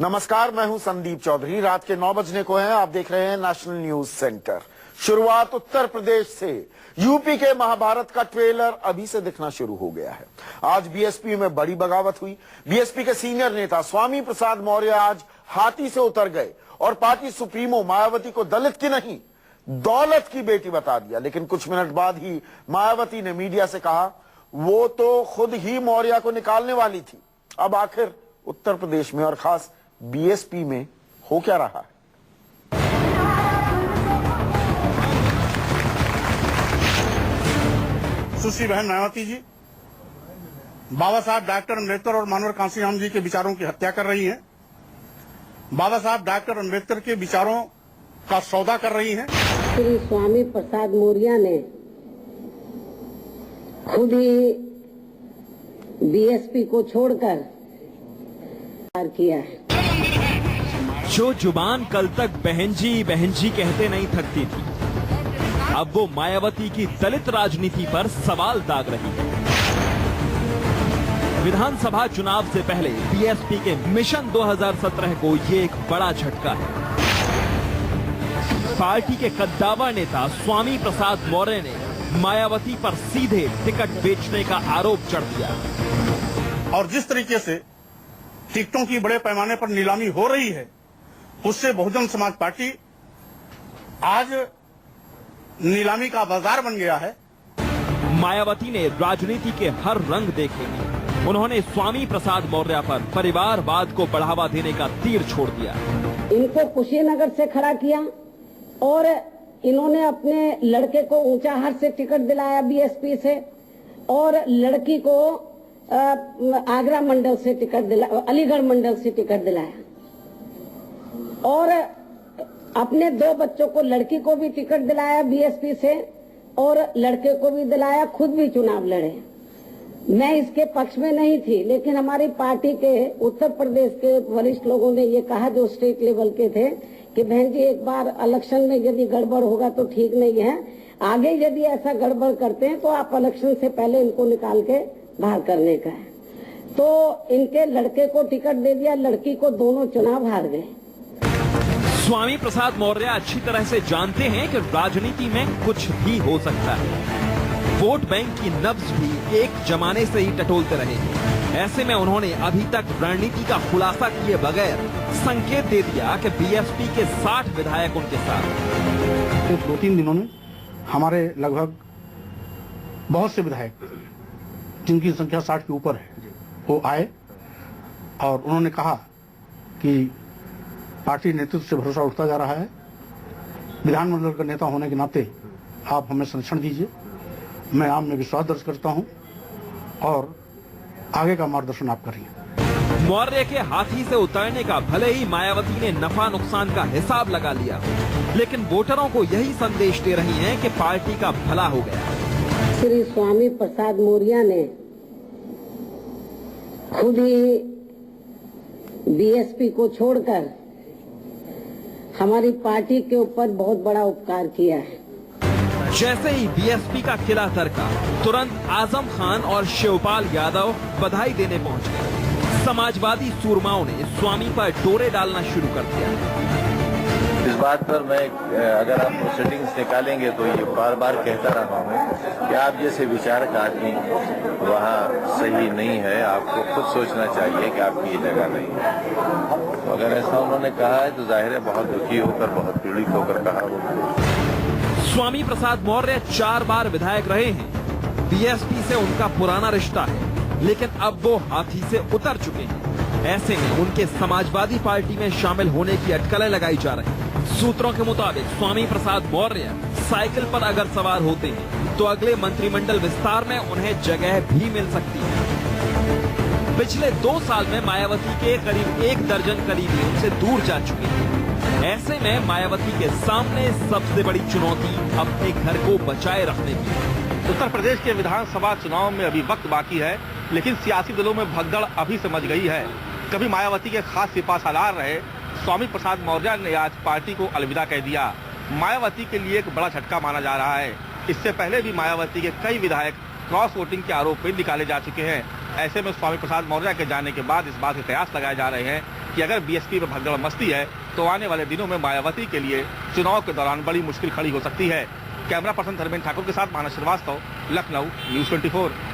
नमस्कार, मैं हूं संदीप चौधरी। रात के 9 बजने को है। आप देख रहे हैं नेशनल न्यूज सेंटर। शुरुआत उत्तर प्रदेश से। यूपी के महाभारत का ट्रेलर अभी से दिखना शुरू हो गया है। आज बीएसपी में बड़ी बगावत हुई। बीएसपी के सीनियर नेता स्वामी प्रसाद मौर्य आज हाथी से उतर गए और पार्टी सुप्रीमो मायावती को दलित की नहीं, दौलत की बेटी बता दिया। लेकिन कुछ मिनट बाद ही मायावती ने मीडिया से कहा वो तो खुद ही मौर्य को निकालने वाली थी। अब आखिर उत्तर प्रदेश में और खास बीएसपी में हो क्या रहा है? सुश्री बहन मायावती जी बाबा साहब डॉक्टर अम्बेडकर और मानवर कांसीराम जी के विचारों की हत्या कर रही हैं। बाबा साहब डॉक्टर अम्बेडकर के विचारों का सौदा कर रही हैं। श्री स्वामी प्रसाद मौर्य ने खुद ही बीएसपी को छोड़कर किया है। जो जुबान कल तक बहन जी कहते नहीं थकती थी, अब वो मायावती की दलित राजनीति पर सवाल दाग रही है। विधानसभा चुनाव से पहले बीएसपी के मिशन 2017 को ये एक बड़ा झटका है। पार्टी के कद्दावर नेता स्वामी प्रसाद मौर्य ने मायावती पर सीधे टिकट बेचने का आरोप चढ़ दिया। और जिस तरीके से टिकटों की बड़े पैमाने पर नीलामी हो रही है, उससे बहुजन समाज पार्टी आज नीलामी का बाजार बन गया है। मायावती ने राजनीति के हर रंग देखे। उन्होंने स्वामी प्रसाद मौर्य पर परिवारवाद को बढ़ावा देने का तीर छोड़ दिया। इनको कुशीनगर से खड़ा किया और इन्होंने अपने लड़के को ऊंचाहार से टिकट दिलाया बीएसपी से, और लड़की को आगरा मंडल से टिकट दिलाया, अलीगढ़ मंडल से टिकट दिलाया, और अपने 2 बच्चों को, लड़की को भी टिकट दिलाया बीएसपी से और लड़के को भी दिलाया, खुद भी चुनाव लड़े। मैं इसके पक्ष में नहीं थी, लेकिन हमारी पार्टी के उत्तर प्रदेश के वरिष्ठ लोगों ने ये कहा, जो स्टेट लेवल के थे, कि बहन जी एक बार इलेक्शन में यदि गड़बड़ होगा तो ठीक नहीं है, आगे यदि ऐसा गड़बड़ करते हैं तो आप इलेक्शन से पहले इनको निकाल के बाहर करने का है। तो इनके लड़के को टिकट दे दिया, लड़की को, दोनों चुनाव हार गए। स्वामी प्रसाद मौर्य अच्छी तरह से जानते हैं कि राजनीति में कुछ भी हो सकता है। वोट बैंक की नब्ज भी एक जमाने से ही टटोलते रहे हैं। ऐसे में उन्होंने अभी तक रणनीति का खुलासा किए बगैर संकेत दे दिया कि बीएसपी के 60 विधायक उनके साथ। 2-3 दिनों में हमारे लगभग बहुत से विधायक, जिनकी संख्या 60 के ऊपर है, वो आए और उन्होंने कहा कि पार्टी नेतृत्व से भरोसा उठता जा रहा है। विधानमंडल का नेता होने के नाते आप हमें संरक्षण दीजिए। मैं आप में विश्वास दर्ज करता हूं और आगे का मार्गदर्शन आप करिए। मौर्य के हाथी से उतरने का भले ही मायावती ने नफा नुकसान का हिसाब लगा लिया, लेकिन वोटरों को यही संदेश दे रही हैं कि पार्टी का भला हो गया। श्री स्वामी प्रसाद मौर्य ने खुद ही बीएसपी को छोड़कर हमारी पार्टी के ऊपर बहुत बड़ा उपकार किया है। जैसे ही बीएसपी का किला तरका, तुरंत आजम खान और शिवपाल यादव बधाई देने पहुंच गए। समाजवादी सूरमाओं ने स्वामी पर डोरे डालना शुरू कर दिया। इस बात पर मैं, अगर आप प्रोसीडिंग्स निकालेंगे तो ये बार बार कहता रहा हूँ कि आप जैसे विचारक आदमी वहाँ सही नहीं है। आपको खुद सोचना चाहिए कि आपकी ये जगह नहीं है। तो अगर ऐसा उन्होंने कहा है तो जाहिर है बहुत दुखी होकर, बहुत पीड़ित होकर कहा वो। स्वामी प्रसाद मौर्य 4 बार विधायक रहे हैं। बीएसपी से उनका पुराना रिश्ता है, लेकिन अब वो हाथी से उतर चुके हैं। ऐसे में उनके समाजवादी पार्टी में शामिल होने की अटकलें लगाई जा रही हैं। सूत्रों के मुताबिक स्वामी प्रसाद मौर्य साइकिल पर अगर सवार होते हैं तो अगले मंत्रिमंडल विस्तार में उन्हें जगह भी मिल सकती है। पिछले 2 साल में मायावती के करीब 1 दर्जन करीबी उनसे दूर जा चुके हैं। ऐसे में मायावती के सामने सबसे बड़ी चुनौती अपने घर को बचाए रखने की है। उत्तर प्रदेश के विधानसभा चुनाव में अभी वक्त बाकी है, लेकिन सियासी दलों में भगदड़ अभी से मच गई है। कभी मायावती के खास सिपाहसालार रहे स्वामी प्रसाद मौर्य ने आज पार्टी को अलविदा कह दिया। मायावती के लिए एक बड़ा झटका माना जा रहा है। इससे पहले भी मायावती के कई विधायक क्रॉस वोटिंग के आरोप में निकाले जा चुके हैं। ऐसे में स्वामी प्रसाद मौर्य के जाने के बाद इस बात के कयास लगाए जा रहे हैं कि अगर बीएसपी में भगदड़ मस्ती है तो आने वाले दिनों में मायावती के लिए चुनाव के दौरान बड़ी मुश्किल खड़ी हो सकती है। कैमरा पर्सन धर्मेंद्र ठाकुर के साथ मानस श्रीवास्तव, लखनऊ, न्यूज़ 24।